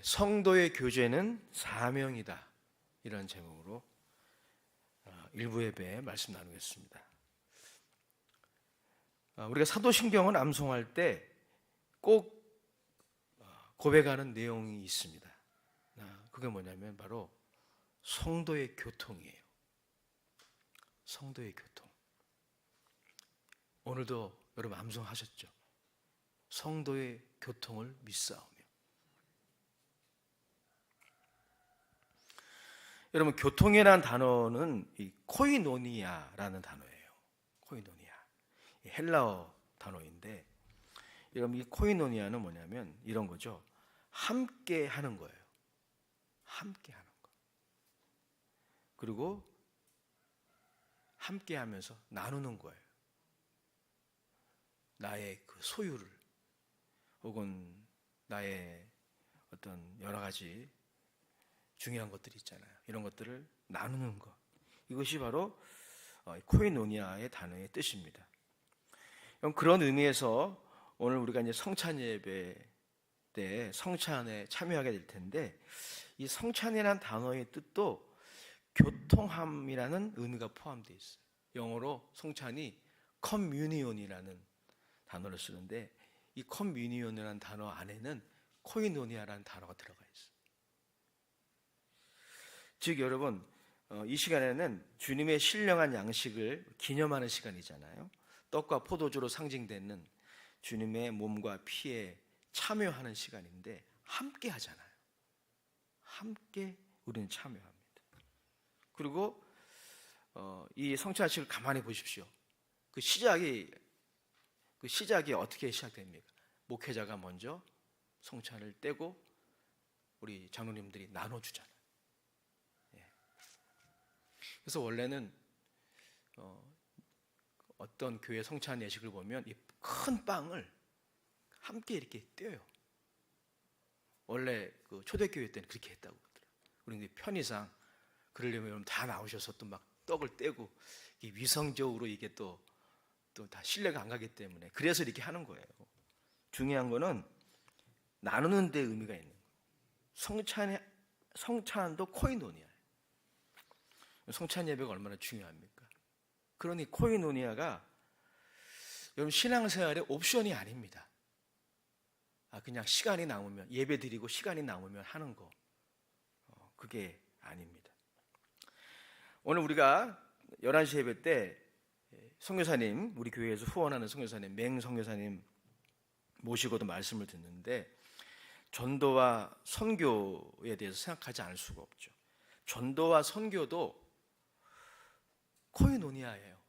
성도의 교제는 사명이다. 이런 제목으로 일부 예배 말씀 나누겠습니다. 우리가 사도신경을 암송할 때 꼭 고백하는 내용이 있습니다. 그게 뭐냐면 바로 성도의 교통이에요. 성도의 교통. 오늘도 여러분 암송하셨죠? 성도의 교통을 믿사오며. 여러분, 교통이라는 단어는 이 코이노니아라는 단어예요. 코이노니아. 헬라어 단어인데, 여러분, 이 코이노니아는 뭐냐면 이런 거죠. 함께 하는 거예요. 함께 하는 거. 그리고 함께 하면서 나누는 거예요. 나의 그 소유를, 혹은 나의 어떤 여러 가지 중요한 것들이 있잖아요. 이런 것들을 나누는 것. 이것이 바로 코이노니아의 단어의 뜻입니다. 그런 의미에서 오늘 우리가 이제 성찬 예배 때 성찬에 참여하게 될 텐데, 이 성찬이라는 단어의 뜻도 교통함이라는 의미가 포함되어 있어요. 영어로 성찬이 커뮤니온이라는 단어를 쓰는데, 이 커뮤니온이라는 단어 안에는 코이노니아라는 단어가 들어가 있어요. 즉 여러분, 이 시간에는 주님의 신령한 양식을 기념하는 시간이잖아요. 떡과 포도주로 상징되는 주님의 몸과 피에 참여하는 시간인데, 함께 하잖아요. 함께 우리는 참여합니다. 그리고 이 성찬식을 가만히 보십시오. 그 시작이 어떻게 시작됩니까? 목회자가 먼저 성찬을 떼고 우리 장로님들이 나눠주잖아요. 그래서 원래는 어떤 교회 성찬 예식을 보면 이 큰 빵을 함께 이렇게 떼어요. 원래 그 초대교회 때는 그렇게 했다고 그러더라고요. 우리 편의상 그러려면 다 나오셔서 또 막 떡을 떼고, 위성적으로 이게 또 다 신뢰가 안 가기 때문에 그래서 이렇게 하는 거예요. 중요한 거는 나누는 데 의미가 있는 거예요. 성찬도 코이노니아예요. 성찬 예배가 얼마나 중요합니까? 그러니 코이노니아가 여러분 신앙생활의 옵션이 아닙니다. 그냥 시간이 남으면, 예배 드리고 시간이 남으면 하는 거, 그게 아닙니다. 오늘 우리가 11시 예배 때 선교사님, 우리 교회에서 후원하는 선교사님, 맹 선교사님 모시고도 말씀을 듣는데, 전도와 선교에 대해서 생각하지 않을 수가 없죠. 전도와 선교도 코이노니아예요.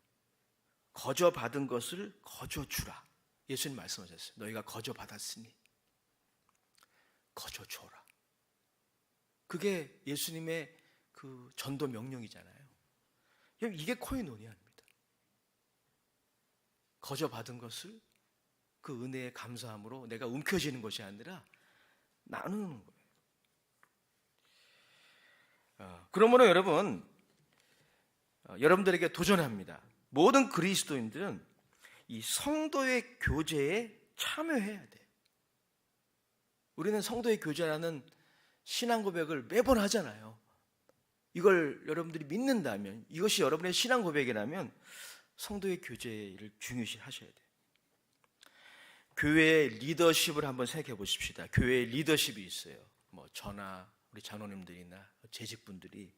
거저 받은 것을 거저 주라. 예수님 말씀하셨어요. 너희가 거저 받았으니 거저 줘라. 그게 예수님의 그 전도 명령이잖아요. 이게 코이노니아입니다. 거저 받은 것을 그 은혜의 감사함으로 내가 움켜쥐는 것이 아니라 나누는 거예요. 그러므로 여러분, 여러분들에게 도전합니다. 모든 그리스도인들은 이 성도의 교제에 참여해야 돼요. 우리는 성도의 교제라는 신앙 고백을 매번 하잖아요. 이걸 여러분들이 믿는다면, 이것이 여러분의 신앙 고백이라면 성도의 교제를 중요시 하셔야 돼요. 교회의 리더십을 한번 생각해 보십시다. 교회의 리더십이 있어요. 저나 우리 장로님들이나 재직분들이,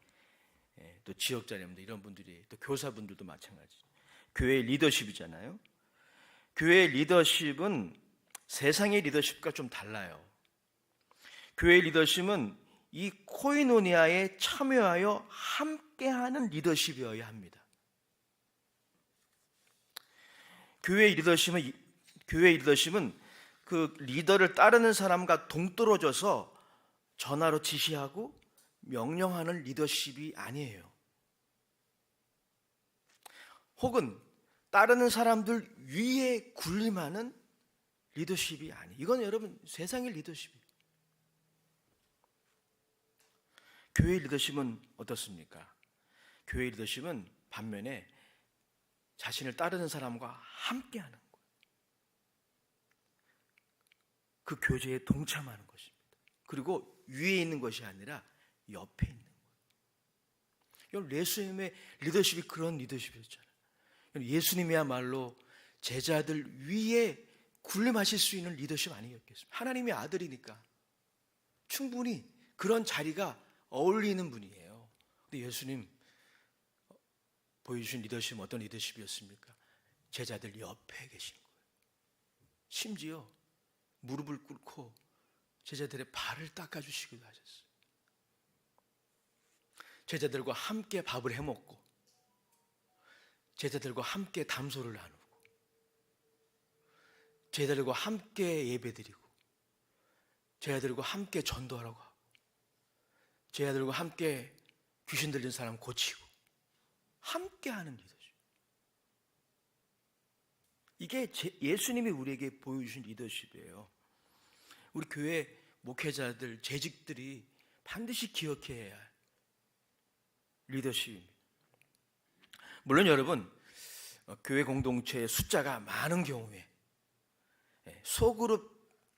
또 지역자님들, 이런 분들이, 또 교사분들도 마찬가지. 교회의 리더십이잖아요. 교회의 리더십은 세상의 리더십과 좀 달라요. 교회의 리더십은 이 코이노니아에 참여하여 함께하는 리더십이어야 합니다. 교회의 리더십은 그 리더를 따르는 사람과 동떨어져서 전화로 지시하고 명령하는 리더십이 아니에요. 혹은 따르는 사람들 위에 군림하는 리더십이 아니에요. 이건 여러분 세상의 리더십이에요. 교회의 리더십은 어떻습니까? 교회의 리더십은 반면에 자신을 따르는 사람과 함께하는 거예요. 그 교제에 동참하는 것입니다. 그리고 위에 있는 것이 아니라 옆에 있는 거예요. 예수님의 리더십이 그런 리더십이었잖아요. 예수님이야말로 제자들 위에 군림하실 수 있는 리더십 아니었겠습니까? 하나님의 아들이니까 충분히 그런 자리가 어울리는 분이에요. 근데 예수님 보여주신 리더십은 어떤 리더십이었습니까? 제자들 옆에 계신 거예요. 심지어 무릎을 꿇고 제자들의 발을 닦아주시기도 하셨어요. 제자들과 함께 밥을 해먹고 제자들과 함께 담소를 나누고 제자들과 함께 예배드리고 제자들과 함께 전도하라고 하고 제자들과 함께 귀신 들린 사람 고치고 함께하는 리더십. 이게 예수님이 우리에게 보여주신 리더십이에요. 우리 교회 목회자들, 재직들이 반드시 기억해야 할 리더십입니다. 물론 여러분, 교회 공동체의 숫자가 많은 경우에 소그룹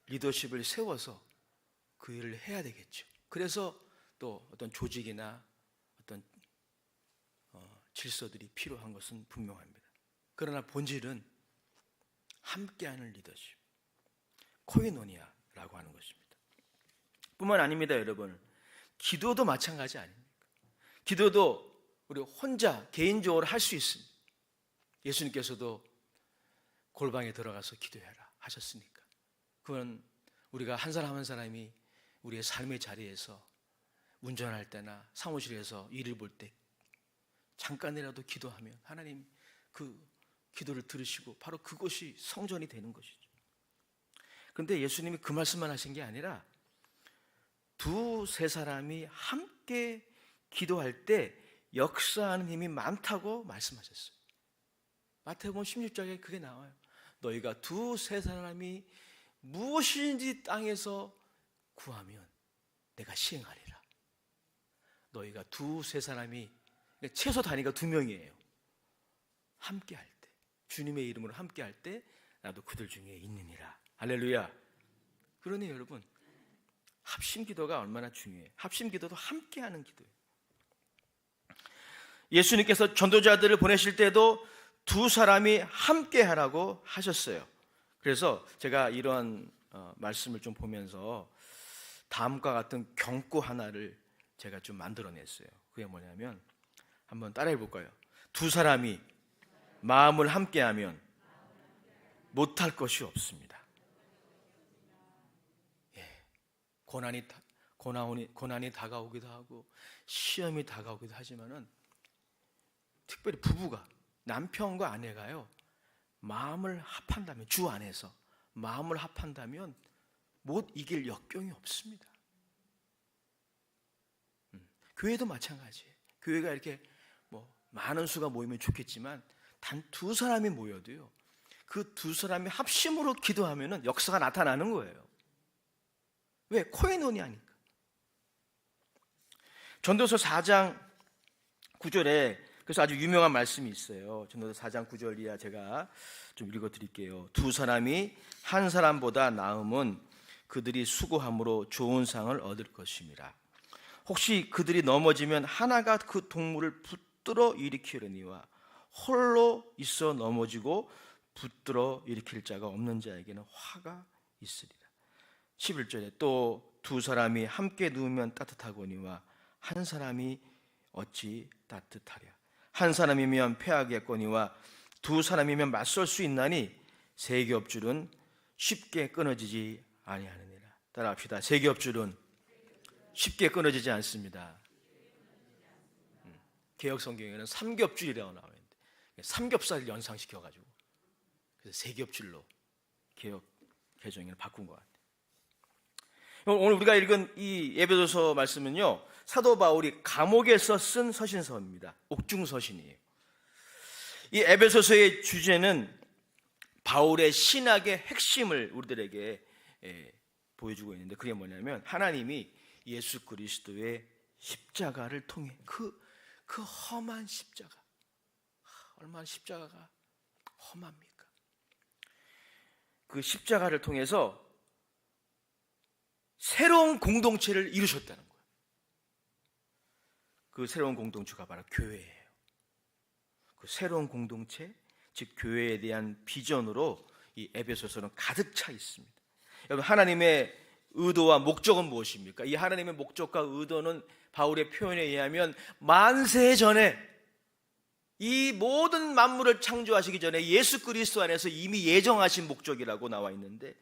리더십을 세워서 그 일을 해야 되겠죠. 그래서 또 어떤 조직이나 어떤 질서들이 필요한 것은 분명합니다. 그러나 본질은 함께하는 리더십, 코이노니아라고 하는 것입니다. 뿐만 아닙니다, 여러분. 기도도 마찬가지 아닙니까? 기도도 우리 혼자 개인적으로 할 수 있습니다. 예수님께서도 골방에 들어가서 기도해라 하셨으니까. 그건 우리가 한 사람 한 사람이 우리의 삶의 자리에서 운전할 때나 사무실에서 일을 볼 때 잠깐이라도 기도하면 하나님 그 기도를 들으시고 바로 그것이 성전이 되는 것이죠. 그런데 예수님이 그 말씀만 하신 게 아니라 두세 사람이 함께 기도할 때 역사하는 힘이 많다고 말씀하셨어요. 마태복음 16장에 그게 나와요. 너희가 두세 사람이 무엇인지 땅에서 구하면 내가 시행하리라. 너희가 두세 사람이 최소 단위가 2명이에요. 함께 할 때, 주님의 이름으로 함께 할 때 나도 그들 중에 있느니라. 할렐루야. 그러니 여러분, 합심 기도가 얼마나 중요해요. 합심 기도도 함께 하는 기도예요. 예수님께서 전도자들을 보내실 때도 두 사람이 함께 하라고 하셨어요. 그래서 제가 이런 말씀을 좀 보면서 다음과 같은 경고 하나를 제가 좀 만들어냈어요. 그게 뭐냐면 한번 따라해 볼까요? 두 사람이 마음을 함께하면 못할 것이 없습니다. 예, 고난이 다가오기도 하고 시험이 다가오기도 하지만은 특별히 부부가 남편과 아내가요 마음을 합한다면 주 안에서 마음을 합한다면 못 이길 역경이 없습니다. 교회도 마찬가지예요. 교회가 이렇게 뭐 많은 수가 모이면 좋겠지만 단 두 사람이 모여도요 그 두 사람이 합심으로 기도하면은 역사가 나타나는 거예요. 왜? 코이노니아니까. 전도서 4장 9절에 그래서 아주 유명한 말씀이 있어요. 전도서 4장 9절 이하 제가 좀 읽어드릴게요. 두 사람이 한 사람보다 나음은 그들이 수고함으로 좋은 상을 얻을 것입니다. 혹시 그들이 넘어지면 하나가 그 동물을 붙들어 일으키려니와 홀로 있어 넘어지고 붙들어 일으킬 자가 없는 자에게는 화가 있으리라. 11절에 또 두 사람이 함께 누우면 따뜻하거니와 한 사람이 어찌 따뜻하랴. 한 사람이면 패하겠거니와 두 사람이면 맞설 수 있나니 세 겹줄은 쉽게 끊어지지 아니하느니라. 따라합시다. 세 겹줄은 쉽게 끊어지지 않습니다. 개역 성경에는 삼겹줄이라고 나와 있는데 삼겹살을 연상시켜가지고 그래서 세 겹줄로 개역 개정을 바꾼 것 같아요. 오늘 우리가 읽은 이 에베소서 말씀은요 사도 바울이 감옥에서 쓴 서신서입니다. 옥중서신이에요. 이 에베소서의 주제는 바울의 신학의 핵심을 우리들에게 보여주고 있는데 그게 뭐냐면 하나님이 예수 그리스도의 십자가를 통해 그 험한 십자가, 얼마나 십자가가 험합니까? 그 십자가를 통해서 새로운 공동체를 이루셨다는 거예요. 그 새로운 공동체가 바로 교회예요. 그 새로운 공동체, 즉 교회에 대한 비전으로 이 에베소서는 가득 차 있습니다. 여러분, 하나님의 의도와 목적은 무엇입니까? 이 하나님의 목적과 의도는 바울의 표현에 의하면 만세 전에, 이 모든 만물을 창조하시기 전에 예수 그리스도 안에서 이미 예정하신 목적이라고 나와 있는데,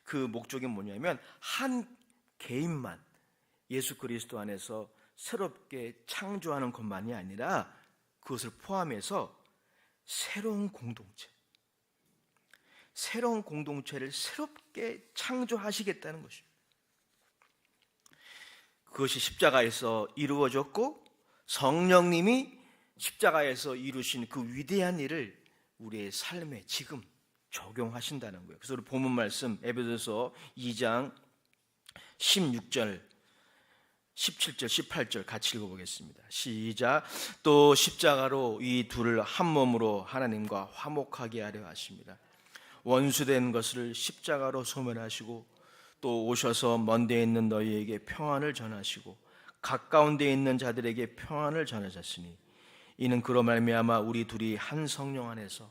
그 목적이 뭐냐면 한 개인만 예수 그리스도 안에서 새롭게 창조하는 것만이 아니라 그것을 포함해서 새로운 공동체, 새로운 공동체를 새롭게 창조하시겠다는 것입니다. 그것이 십자가에서 이루어졌고 성령님이 십자가에서 이루신 그 위대한 일을 우리의 삶에 지금 적용하신다는 거예요. 그래서 우리 본문 말씀 에베소서 2장 16절, 17절, 18절 같이 읽어보겠습니다. 시작. 또 십자가로 이 둘을 한 몸으로 하나님과 화목하게 하려 하십니다. 원수된 것을 십자가로 소멸하시고 또 오셔서 먼 데 있는 너희에게 평안을 전하시고 가까운 데 있는 자들에게 평안을 전하셨으니 이는 그로 말미암아 우리 둘이 한 성령 안에서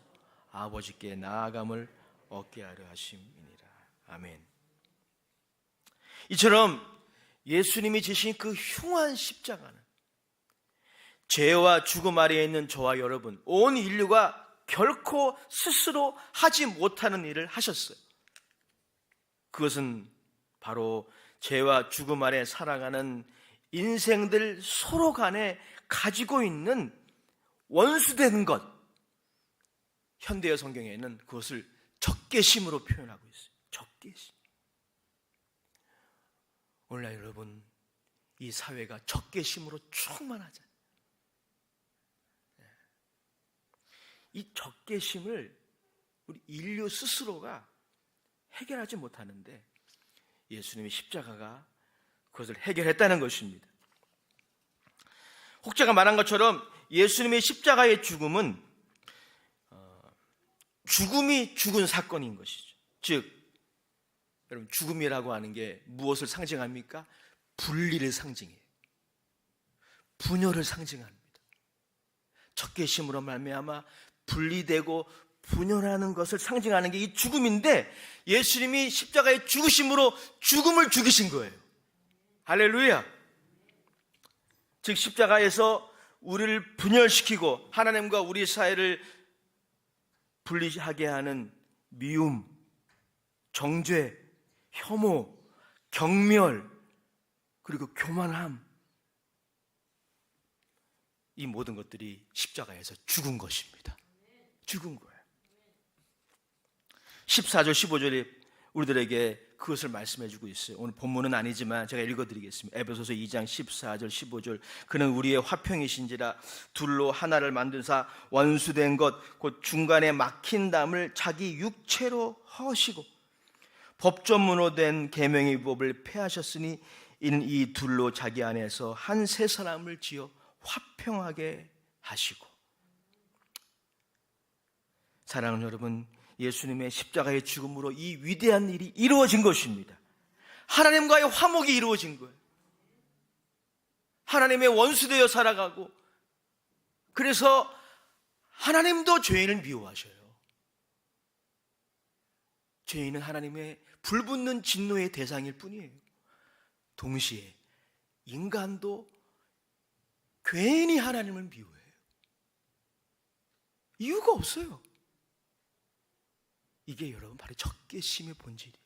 아버지께 나아감을 얻게 하려 하심이니라. 아멘. 이처럼 예수님이 지신 그 흉한 십자가는 죄와 죽음 아래에 있는 저와 여러분, 온 인류가 결코 스스로 하지 못하는 일을 하셨어요. 그것은 바로 죄와 죽음 아래 살아가는 인생들 서로 간에 가지고 있는 원수된 것, 현대의 성경에는 그것을 적개심으로 표현하고 있어요. 적개심. 오늘날 여러분, 이 사회가 적개심으로 충만하잖아요. 이 적개심을 우리 인류 스스로가 해결하지 못하는데 예수님의 십자가가 그것을 해결했다는 것입니다. 혹자가 말한 것처럼 예수님의 십자가의 죽음은 죽음이 죽은 사건인 것이죠. 즉, 여러분, 죽음이라고 하는 게 무엇을 상징합니까? 분리를 상징해요. 분열을 상징합니다. 적개심으로 말미암아 분리되고 분열하는 것을 상징하는 게 이 죽음인데, 예수님이 십자가의 죽으심으로 죽음을 죽이신 거예요. 할렐루야. 즉 십자가에서 우리를 분열시키고 하나님과 우리 사이를 분리하게 하는 미움, 정죄, 혐오, 경멸, 그리고 교만함, 이 모든 것들이 십자가에서 죽은 것입니다. 죽은 거예요. 14절 15절이 우리들에게 그것을 말씀해 주고 있어요. 오늘 본문은 아니지만 제가 읽어드리겠습니다. 에베소서 2장 14절 15절. 그는 우리의 화평이신지라 둘로 하나를 만드사 원수된 것 곧 중간에 막힌 담을 자기 육체로 허시고 법조문으로 된 계명의 법을 폐하셨으니 이는 이 둘로 자기 안에서 한 세 사람을 지어 화평하게 하시고. 사랑하는 여러분, 예수님의 십자가의 죽음으로 이 위대한 일이 이루어진 것입니다. 하나님과의 화목이 이루어진 거예요. 하나님의 원수되어 살아가고, 그래서 하나님도 죄인을 미워하셔요. 죄인은 하나님의 불붙는 진노의 대상일 뿐이에요. 동시에 인간도 괜히 하나님을 미워해요. 이유가 없어요. 이게 여러분 바로 적개심의 본질이에요.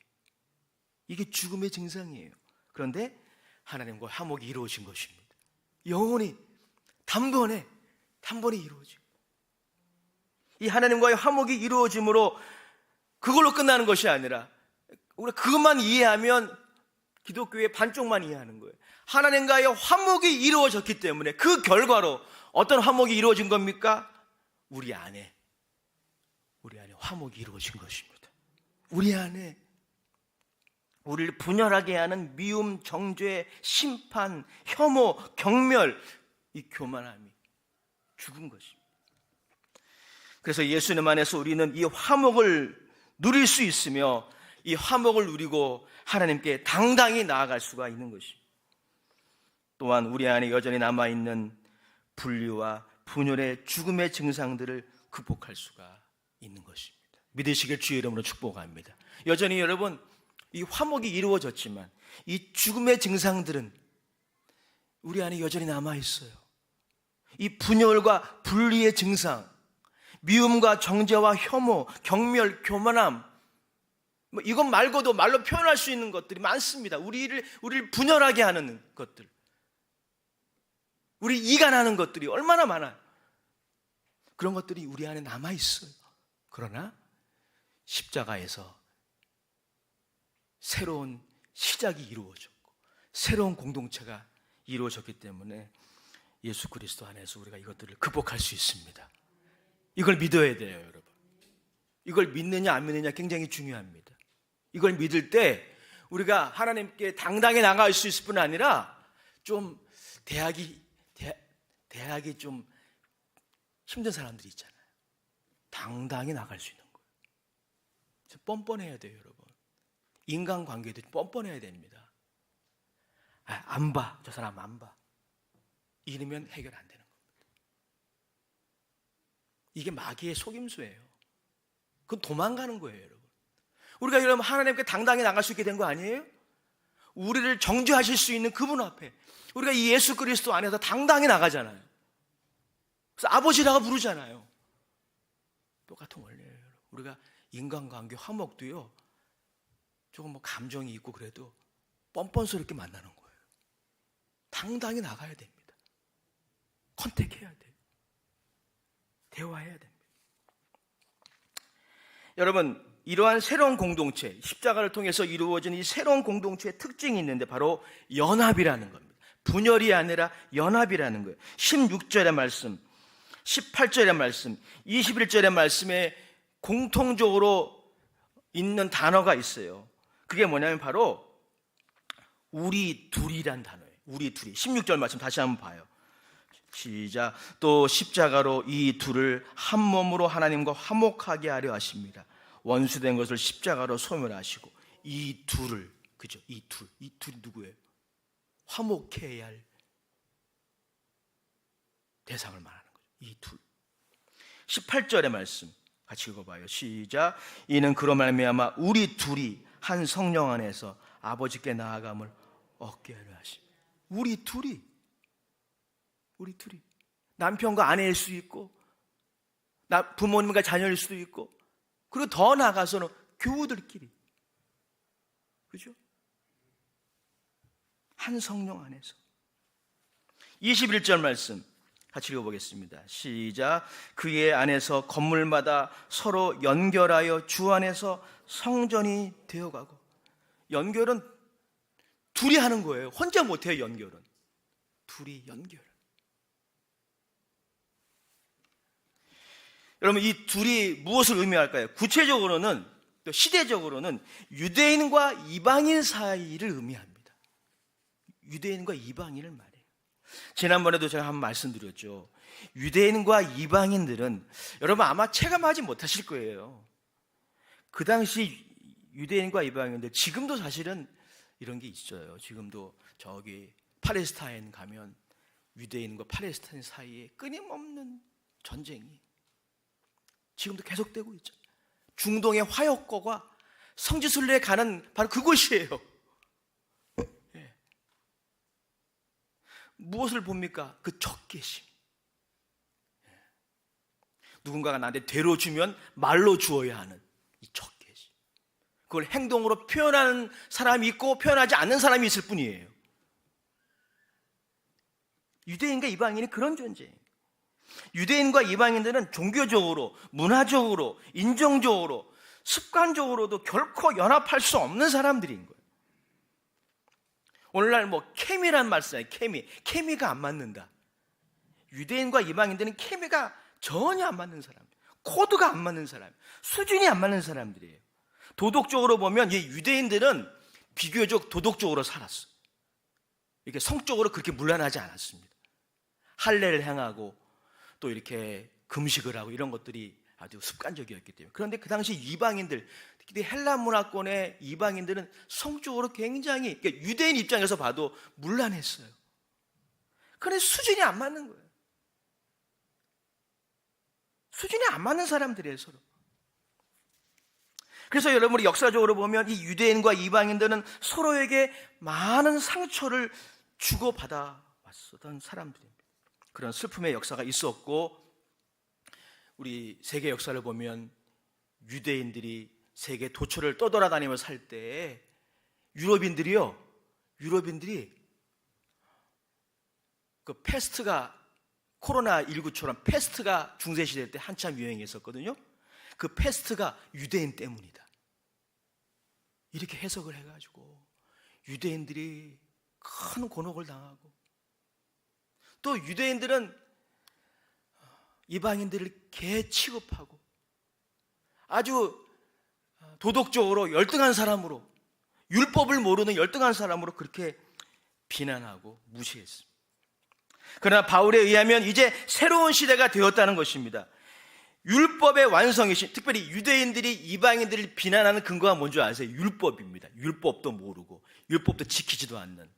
이게 죽음의 증상이에요. 그런데 하나님과 화목이 이루어진 것입니다. 영원히 단번에 이루어지고, 이 하나님과의 화목이 이루어짐으로 그걸로 끝나는 것이 아니라 우리가 그것만 이해하면 기독교의 반쪽만 이해하는 거예요. 하나님과의 화목이 이루어졌기 때문에 그 결과로 어떤 화목이 이루어진 겁니까? 우리 안에 화목이 이루어진 것입니다. 우리 안에 우리를 분열하게 하는 미움, 정죄, 심판, 혐오, 경멸, 이 교만함이 죽은 것입니다. 그래서 예수님 안에서 우리는 이 화목을 누릴 수 있으며 이 화목을 누리고 하나님께 당당히 나아갈 수가 있는 것입니다. 또한 우리 안에 여전히 남아있는 분리와 분열의 죽음의 증상들을 극복할 수가 있는 것입니다. 믿으시길 주의 이름으로 축복합니다. 여전히 여러분, 이 화목이 이루어졌지만 이 죽음의 증상들은 우리 안에 여전히 남아있어요. 이 분열과 분리의 증상, 미움과 정죄와 혐오, 경멸, 교만함, 이것 말고도 말로 표현할 수 있는 것들이 많습니다. 우리를 분열하게 하는 것들, 우리 이간하는 것들이 얼마나 많아요. 그런 것들이 우리 안에 남아있어요. 그러나 십자가에서 새로운 시작이 이루어졌고 새로운 공동체가 이루어졌기 때문에 예수 그리스도 안에서 우리가 이것들을 극복할 수 있습니다. 이걸 믿어야 돼요, 여러분. 이걸 믿느냐 안 믿느냐 굉장히 중요합니다. 이걸 믿을 때 우리가 하나님께 당당히 나갈 수 있을 뿐 아니라 좀 대학이 좀 힘든 사람들이 있잖아요. 당당히 나갈 수 있는 거예요. 뻔뻔해야 돼요, 여러분. 인간관계도 뻔뻔해야 됩니다. 안 봐, 저 사람 안 봐. 이러면 해결 안 되는 겁니다. 이게 마귀의 속임수예요. 그건 도망가는 거예요, 여러분. 우리가 여러분 하나님께 당당히 나갈 수 있게 된 거 아니에요? 우리를 정죄하실 수 있는 그분 앞에 우리가 이 예수 그리스도 안에서 당당히 나가잖아요. 그래서 아버지라고 부르잖아요. 똑같은 원리예요, 여러분. 우리가 인간관계 화목도요, 조금 감정이 있고 그래도 뻔뻔스럽게 만나는 거예요. 당당히 나가야 됩니다. 컨택해야 돼요. 대화해야 됩니다. 여러분, 이러한 새로운 공동체, 십자가를 통해서 이루어진 이 새로운 공동체의 특징이 있는데 바로 연합이라는 겁니다. 분열이 아니라 연합이라는 거예요. 16절의 말씀, 18절의 말씀, 21절의 말씀에 공통적으로 있는 단어가 있어요. 그게 뭐냐면 바로 우리 둘이란 단어예요. 우리 둘이. 16절 말씀 다시 한번 봐요. 시작. 또 십자가로 이 둘을 한 몸으로 하나님과 화목하게 하려 하십니다. 원수된 것을 십자가로 소멸하시고 이 둘을, 그죠? 이 둘이 누구예요? 화목해야 할 대상을 말하는 거죠. 이 둘. 18절의 말씀 같이 읽어봐요. 시작. 이는 그로 말미암아 우리 둘이 한 성령 안에서 아버지께 나아감을 얻게 하려 하십니다. 우리 둘이 남편과 아내일 수도 있고 부모님과 자녀일 수도 있고 그리고 더 나아가서는 교우들끼리, 그죠? 한 성령 안에서. 21절 말씀 같이 읽어보겠습니다. 시작. 그의 안에서 건물마다 서로 연결하여 주 안에서 성전이 되어가고. 연결은 둘이 하는 거예요. 혼자 못해요. 연결은 둘이 연결. 여러분, 이 둘이 무엇을 의미할까요? 구체적으로는, 또 시대적으로는 유대인과 이방인 사이를 의미합니다. 유대인과 이방인을 말해요. 지난번에도 제가 한번 말씀드렸죠. 유대인과 이방인들은 여러분 아마 체감하지 못하실 거예요. 그 당시 유대인과 이방인들, 지금도 사실은 이런 게 있어요. 지금도 저기 팔레스타인 가면 유대인과 팔레스타인 사이에 끊임없는 전쟁이 지금도 계속되고 있죠. 중동의 화역거가 성지순례에 가는 바로 그곳이에요. 예. 무엇을 봅니까? 그 적개심. 예. 누군가가 나한테 대로 주면 말로 주어야 하는 이 적개심. 그걸 행동으로 표현하는 사람이 있고 표현하지 않는 사람이 있을 뿐이에요. 유대인과 이방인이 그런 존재예요. 유대인과 이방인들은 종교적으로, 문화적으로, 인종적으로, 습관적으로도 결코 연합할 수 없는 사람들인 거예요. 오늘날 케미란 말 써요. 케미가 안 맞는다. 유대인과 이방인들은 케미가 전혀 안 맞는 사람, 코드가 안 맞는 사람, 수준이 안 맞는 사람들이에요. 도덕적으로 보면 이 유대인들은 비교적 도덕적으로 살았어요. 이렇게 성적으로 그렇게 문란하지 않았습니다. 할례를 행하고 또 이렇게 금식을 하고 이런 것들이 아주 습관적이었기 때문에. 그런데 그 당시 이방인들, 근데 헬라 문화권의 이방인들은 성적으로 굉장히, 그러니까 유대인 입장에서 봐도 문란했어요. 그런데 수준이 안 맞는 거예요. 수준이 안 맞는 사람들이에요, 서로. 그래서 여러분이 역사적으로 보면 이 유대인과 이방인들은 서로에게 많은 상처를 주고받아 왔었던 사람들입니다. 그런 슬픔의 역사가 있었고, 우리 세계 역사를 보면 유대인들이 세계 도처를 떠돌아다니며 살 때 유럽인들이 그 패스트가, 코로나19처럼 패스트가 중세시대 때 한참 유행했었거든요. 그 패스트가 유대인 때문이다, 이렇게 해석을 해가지고 유대인들이 큰 곤혹을 당하고, 또 유대인들은 이방인들을 개 취급하고 아주 도덕적으로 열등한 사람으로, 율법을 모르는 열등한 사람으로 그렇게 비난하고 무시했습니다. 그러나 바울에 의하면 이제 새로운 시대가 되었다는 것입니다. 율법의 완성이신, 특별히 유대인들이 이방인들을 비난하는 근거가 뭔지 아세요? 율법입니다. 율법도 모르고 율법도 지키지도 않는,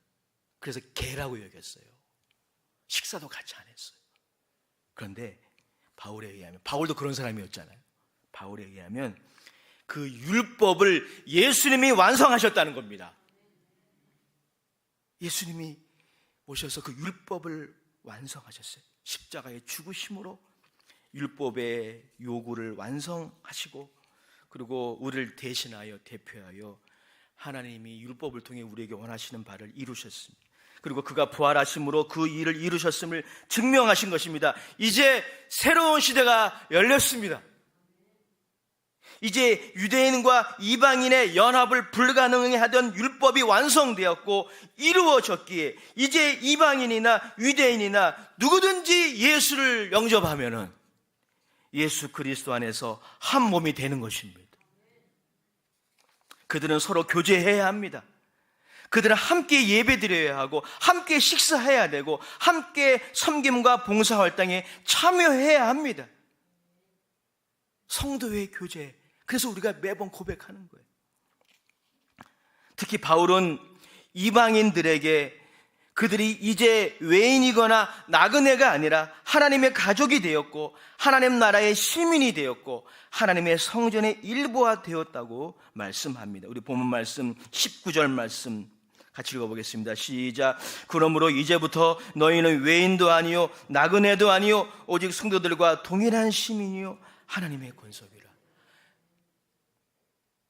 그래서 개라고 여겼어요. 식사도 같이 안 했어요. 그런데 바울에 의하면, 바울도 그런 사람이었잖아요. 바울에 의하면 그 율법을 예수님이 완성하셨다는 겁니다. 예수님이 오셔서 그 율법을 완성하셨어요. 십자가의 죽으심으로 율법의 요구를 완성하시고, 그리고 우리를 대신하여 대표하여 하나님이 율법을 통해 우리에게 원하시는 바를 이루셨습니다. 그리고 그가 부활하심으로 그 일을 이루셨음을 증명하신 것입니다. 이제 새로운 시대가 열렸습니다. 이제 유대인과 이방인의 연합을 불가능하게 하던 율법이 완성되었고 이루어졌기에 이제 이방인이나 유대인이나 누구든지 예수를 영접하면은 예수 그리스도 안에서 한 몸이 되는 것입니다. 그들은 서로 교제해야 합니다. 그들은 함께 예배드려야 하고 함께 식사해야 되고 함께 섬김과 봉사활동에 참여해야 합니다. 성도의 교제, 그래서 우리가 매번 고백하는 거예요. 특히 바울은 이방인들에게 그들이 이제 외인이거나 나그네가 아니라 하나님의 가족이 되었고 하나님 나라의 시민이 되었고 하나님의 성전의 일부가 되었다고 말씀합니다. 우리 본문 말씀 19절 말씀 같이 읽어보겠습니다. 시작. 그러므로 이제부터 너희는 외인도 아니요 나그네도 아니요 오직 성도들과 동일한 시민이요 하나님의 권속이라.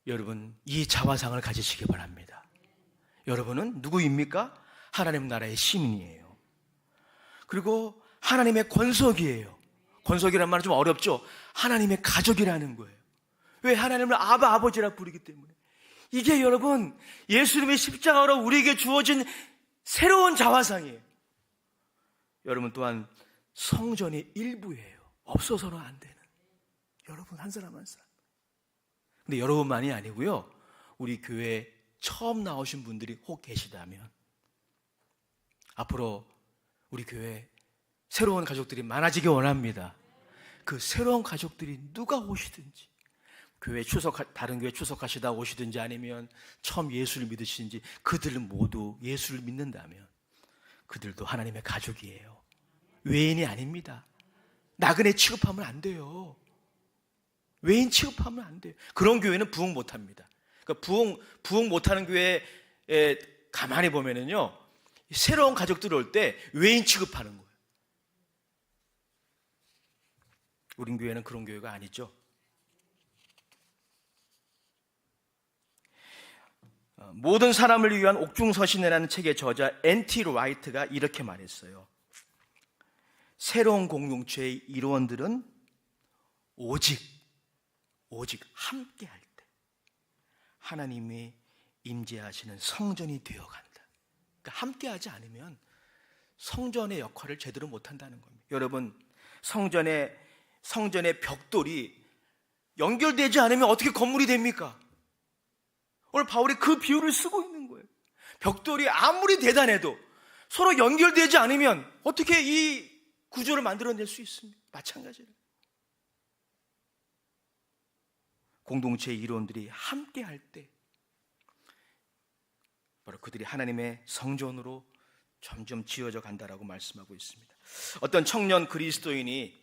여러분, 이 자화상을 가지시기 바랍니다. 여러분은 누구입니까? 하나님 나라의 시민이에요. 그리고 하나님의 권속이에요. 권속이라는 말은 좀 어렵죠? 하나님의 가족이라는 거예요. 왜? 하나님을 아바, 아버지라 부르기 때문에. 이게 여러분, 예수님의 십자가로 우리에게 주어진 새로운 자화상이에요. 여러분 또한 성전의 일부예요. 없어서는 안 되는. 여러분 한 사람 한 사람. 근데 여러분만이 아니고요, 우리 교회에 처음 나오신 분들이 혹 계시다면 앞으로 우리 교회에 새로운 가족들이 많아지기 원합니다. 그 새로운 가족들이 누가 오시든지, 교회 다른 교회 추석하시다 오시든지 아니면 처음 예수를 믿으시든지, 그들 모두 예수를 믿는다면 그들도 하나님의 가족이에요. 외인이 아닙니다. 나그네 취급하면 안 돼요. 외인 취급하면 안 돼요. 그런 교회는 부흥 못합니다. 그러니까 부흥 못하는 교회에 가만히 보면은요, 새로운 가족들 올 때 외인 취급하는 거예요. 우린 교회는 그런 교회가 아니죠. 모든 사람을 위한 옥중서신이라는 책의 저자 N.T. 라이트가 이렇게 말했어요. 새로운 공동체의 일원들은 오직 함께 할 때 하나님이 임재하시는 성전이 되어간다. 그러니까 함께 하지 않으면 성전의 역할을 제대로 못한다는 겁니다. 여러분, 성전의 벽돌이 연결되지 않으면 어떻게 건물이 됩니까? 오늘 바울이 그 비유를 쓰고 있는 거예요. 벽돌이 아무리 대단해도 서로 연결되지 않으면 어떻게 이 구조를 만들어낼 수 있습니까? 마찬가지로 공동체의 이론들이 함께 할 때 바로 그들이 하나님의 성전으로 점점 지어져 간다라고 말씀하고 있습니다. 어떤 청년 그리스도인이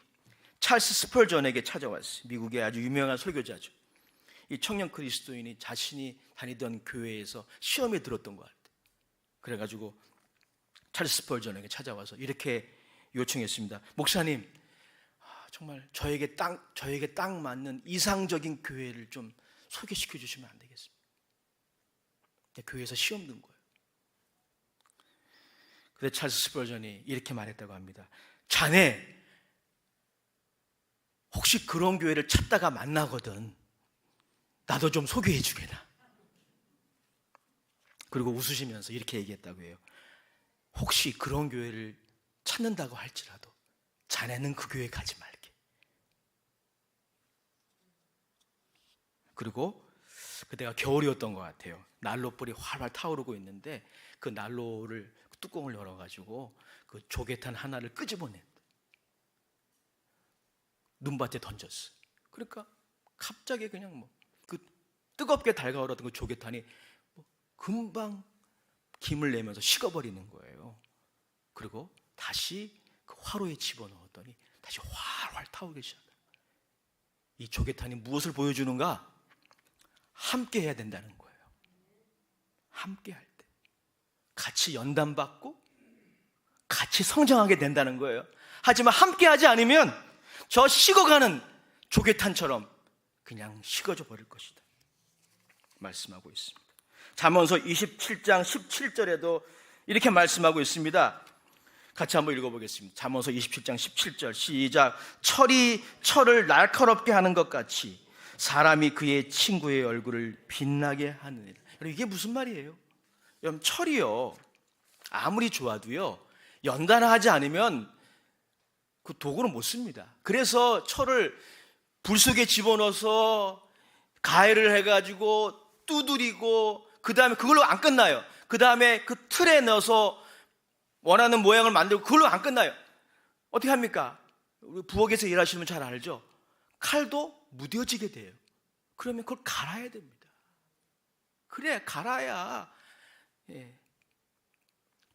찰스 스펄전에게 찾아왔어요. 미국의 아주 유명한 설교자죠. 이 청년 그리스도인이 자신이 다니던 교회에서 시험에 들었던 것 같아요. 그래가지고 찰스 스펄전에게 찾아와서 이렇게 요청했습니다. 목사님, 정말 저에게 딱 맞는 이상적인 교회를 좀 소개시켜 주시면 안 되겠습니까? 교회에서 시험 든 거예요. 그런데 찰스 스펄전이 이렇게 말했다고 합니다. 자네 혹시 그런 교회를 찾다가 만나거든 나도 좀 소개해 주게나. 그리고 웃으시면서 이렇게 얘기했다고 해요. 혹시 그런 교회를 찾는다고 할지라도 자네는 그 교회 가지 말게. 그리고 그때가 겨울이었던 것 같아요. 난로불이 활활 타오르고 있는데 그 난로를 뚜껑을 열어가지고 그 조개탄 하나를 끄집어낸 눈밭에 던졌어. 그러니까 갑자기 그냥 그 뜨겁게 달가오르던 그 조개탄이 금방 김을 내면서 식어버리는 거예요. 그리고 다시 그 화로에 집어넣었더니 다시 활활 타오르기 시작해요. 이 조개탄이 무엇을 보여주는가? 함께 해야 된다는 거예요. 함께 할 때 같이 연단받고 같이 성장하게 된다는 거예요. 하지만 함께 하지 않으면 저 식어가는 조개탄처럼 그냥 식어져 버릴 것이다 말씀하고 있습니다. 잠언서 27장 17절에도 이렇게 말씀하고 있습니다. 같이 한번 읽어보겠습니다. 잠언서 27장 17절 시작. 철이 철을 날카롭게 하는 것 같이 사람이 그의 친구의 얼굴을 빛나게 하느니라. 이게 무슨 말이에요? 여러분, 철이요 아무리 좋아도요 연단하지 않으면 그 도구는 못 씁니다. 그래서 철을 불 속에 집어넣어서 가해를 해가지고 두드리고 그 다음에 그걸로 안 끝나요. 그 다음에 그 틀에 넣어서 원하는 모양을 만들고 그걸로 안 끝나요. 어떻게 합니까? 우리 부엌에서 일하시면 잘 알죠. 칼도 무뎌지게 돼요. 그러면 그걸 갈아야 됩니다. 그래 갈아야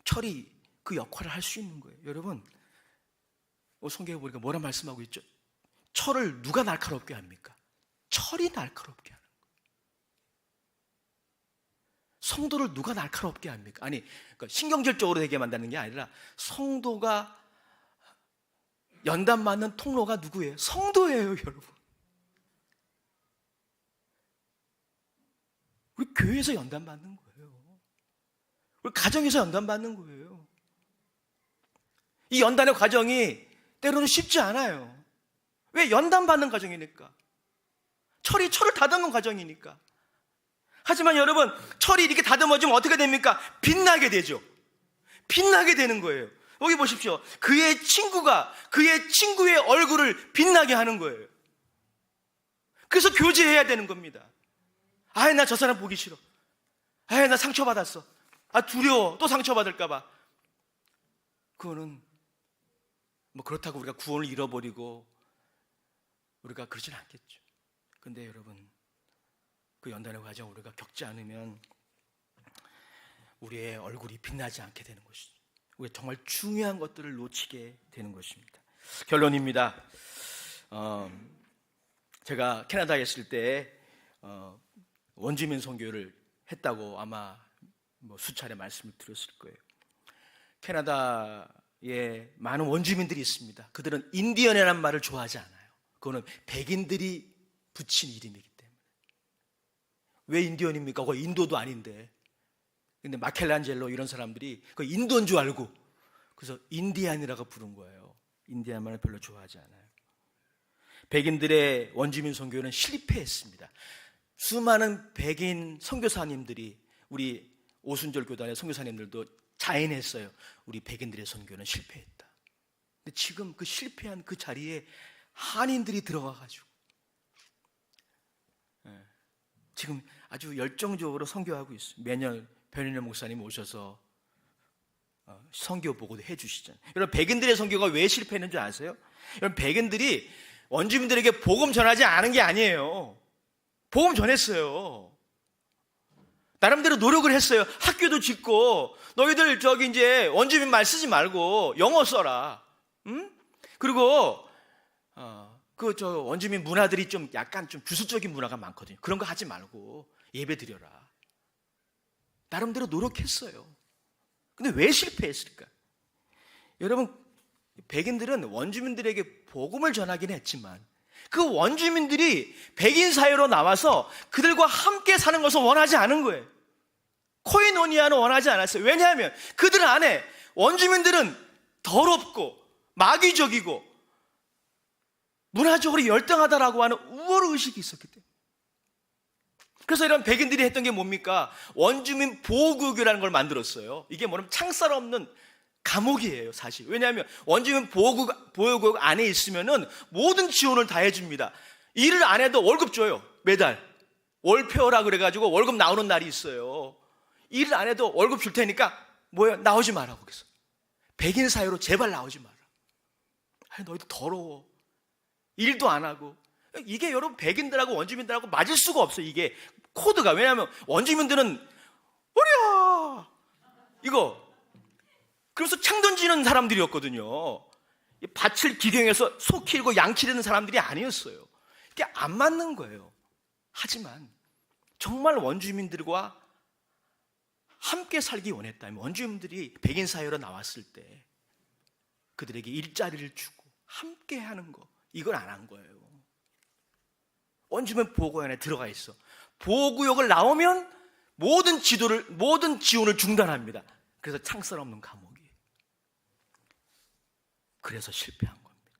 철이 그 역할을 할 수 있는 거예요. 여러분 성경에 보니까 뭐라 말씀하고 있죠? 철을 누가 날카롭게 합니까? 철이 날카롭게 하는 거예요. 성도를 누가 날카롭게 합니까? 아니 그러니까 신경질적으로 되게 만드는 게 아니라 성도가 연단 맞는 통로가 누구예요? 성도예요, 여러분. 우리 교회에서 연단 받는 거예요. 우리 가정에서 연단 받는 거예요. 이 연단의 과정이 때로는 쉽지 않아요. 왜? 연단 받는 과정이니까. 철이 철을 다듬는 과정이니까. 하지만 여러분, 철이 이렇게 다듬어지면 어떻게 됩니까? 빛나게 되죠. 빛나게 되는 거예요. 여기 보십시오. 그의 친구가 그의 친구의 얼굴을 빛나게 하는 거예요. 그래서 교제해야 되는 겁니다. 아이, 나 저 사람 보기 싫어. 아이, 나 상처받았어. 두려워. 또 상처받을까봐. 그거는 그렇다고 우리가 구원을 잃어버리고 우리가 그러진 않겠죠. 근데 여러분, 그 연단의 과정 우리가 겪지 않으면 우리의 얼굴이 빛나지 않게 되는 것이죠. 우리가 정말 중요한 것들을 놓치게 되는 것입니다. 결론입니다. 제가 캐나다에 있을 때 원주민 선교를 했다고 아마 수차례 말씀을 드렸을 거예요. 캐나다에 많은 원주민들이 있습니다. 그들은 인디언이라는 말을 좋아하지 않아요. 그거는 백인들이 붙인 이름이기 때문에. 왜 인디언입니까? 그거 인도도 아닌데. 근데 마켈란젤로 이런 사람들이 그 인도인 줄 알고 그래서 인디안이라고 부른 거예요. 인디안 말을 별로 좋아하지 않아요. 백인들의 원주민 선교는 실패했습니다. 수많은 백인 선교사님들이, 우리 오순절 교단의 선교사님들도 자인했어요. 우리 백인들의 선교는 실패했다. 근데 지금 그 실패한 그 자리에 한인들이 들어가가지고 지금 아주 열정적으로 선교하고 있어요. 매년 변인일 목사님 오셔서 선교 보고도 해주시잖아요. 여러분, 백인들의 선교가 왜 실패했는지 아세요? 여러분, 백인들이 원주민들에게 복음 전하지 않은 게 아니에요. 복음 전했어요. 나름대로 노력을 했어요. 학교도 짓고, 너희들 저기 이제 원주민 말 쓰지 말고 영어 써라. 응? 그리고 저 원주민 문화들이 좀 약간 좀 주술적인 문화가 많거든요. 그런 거 하지 말고 예배 드려라. 나름대로 노력했어요. 근데 왜 실패했을까? 여러분, 백인들은 원주민들에게 복음을 전하긴 했지만 그 원주민들이 백인 사회로 나와서 그들과 함께 사는 것을 원하지 않은 거예요. 코이노니아는 원하지 않았어요. 왜냐하면 그들 안에 원주민들은 더럽고 마귀적이고 문화적으로 열등하다라고 하는 우월의식이 있었기 때문에. 그래서 이런 백인들이 했던 게 뭡니까? 원주민 보호구역이라는 걸 만들었어요. 이게 뭐냐면 창살 없는 감옥이에요, 사실. 왜냐하면 원주민 보호구역 안에 있으면은 모든 지원을 다 해줍니다. 일을 안 해도 월급 줘요, 매달. 월페어라 그래가지고 월급 나오는 날이 있어요. 일을 안 해도 월급 줄 테니까 뭐예요? 나오지 마라, 거기서. 백인 사회로 제발 나오지 마라. 아니, 너희도 더러워. 일도 안 하고. 이게 여러분 백인들하고 원주민들하고 맞을 수가 없어요. 이게 코드가. 왜냐하면 원주민들은 어려 이거 그래서 창 던지는 사람들이었거든요. 밭을 기경해서 소 키우고 양 기르는 사람들이 아니었어요. 이게 안 맞는 거예요. 하지만 정말 원주민들과 함께 살기 원했다면 원주민들이 백인 사회로 나왔을 때 그들에게 일자리를 주고 함께 하는 거, 이걸 안 한 거예요. 원주민 보호구역 안에 들어가 있어. 보호구역을 나오면 모든 지원을 중단합니다. 그래서 창살 없는 감옥이. 그래서 실패한 겁니다.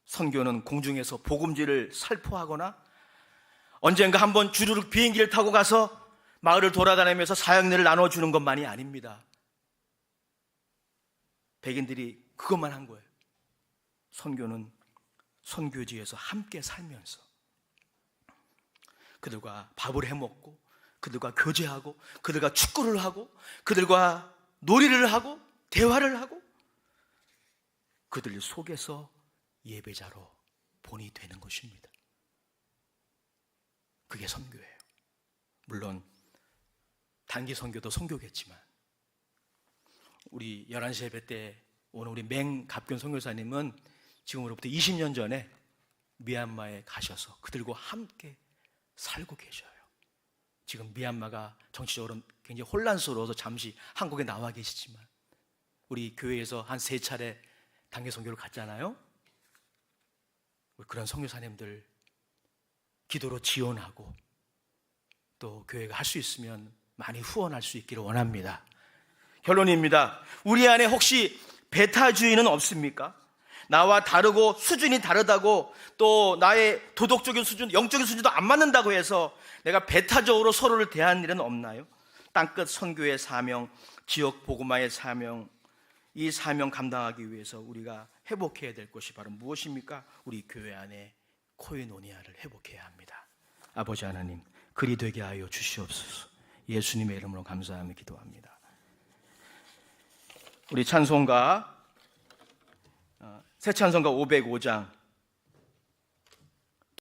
선교는 공중에서 복음지를 살포하거나 언젠가 한번 주르륵 비행기를 타고 가서 마을을 돌아다니면서 사역례를 나눠주는 것만이 아닙니다. 백인들이 그것만 한 거예요. 선교는 선교지에서 함께 살면서 그들과 밥을 해먹고 그들과 교제하고 그들과 축구를 하고 그들과 놀이를 하고 대화를 하고 그들 속에서 예배자로 본이 되는 것입니다. 그게 선교예요. 물론 단기 선교도 선교겠지만 우리 11시 예배 때 오늘 우리 맹갑견 선교사님은 지금으로부터 20년 전에 미얀마에 가셔서 그들과 함께 살고 계셔요. 지금 미얀마가 정치적으로 굉장히 혼란스러워서 잠시 한국에 나와 계시지만 우리 교회에서 한 3차례 단기 선교를 갔잖아요. 그런 선교사님들 기도로 지원하고 또 교회가 할 수 있으면 많이 후원할 수 있기를 원합니다. 결론입니다. 우리 안에 혹시 배타주의는 없습니까? 나와 다르고 수준이 다르다고 또 나의 도덕적인 수준, 영적인 수준도 안 맞는다고 해서 내가 배타적으로 서로를 대하는 일은 없나요? 땅끝 선교의 사명, 지역 복음화의 사명, 이 사명 감당하기 위해서 우리가 회복해야 될 것이 바로 무엇입니까? 우리 교회 안에 코이노니아를 회복해야 합니다. 아버지 하나님, 그리 되게 하여 주시옵소서. 예수님의 이름으로 감사하며 기도합니다. 우리 찬송가 새 찬송가 505장